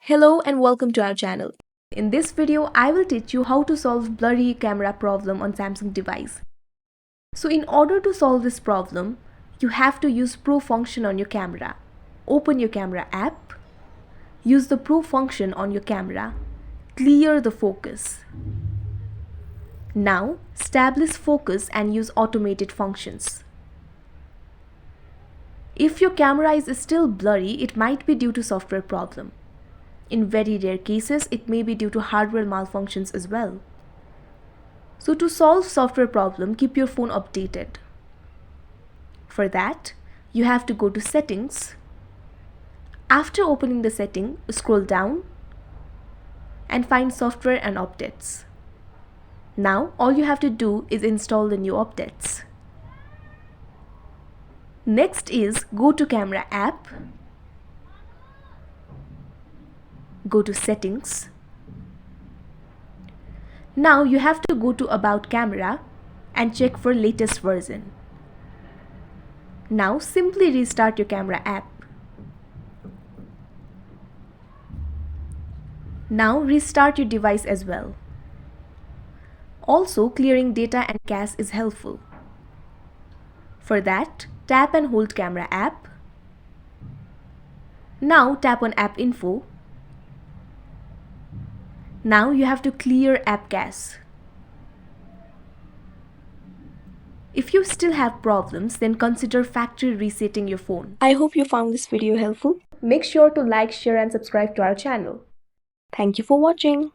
Hello and welcome to our channel. In this video, I will teach you how to solve blurry camera problem on Samsung device. So in order to solve this problem, you have to use Pro function on your camera. Open your camera app, use the Pro function on your camera, clear the focus. Now establish focus and use automated functions. If your camera is still blurry, it might be due to software problem. In very rare cases, it may be due to hardware malfunctions as well. So to solve software problem, keep your phone updated. For that, you have to go to Settings. After opening the setting, scroll down and find Software and Updates. Now, all you have to do is install the new updates. Next is go to Camera app. Go to Settings. Now you have to go to About Camera and check for latest version. Now simply restart your camera app. Now restart your device as well. Also, clearing data and cache is helpful. For that, tap and hold Camera app. Now tap on App Info. Now you have to clear app cache. If you still have problems, then consider factory resetting your phone. I hope you found this video helpful. Make sure to like, share and subscribe to our channel. Thank you for watching.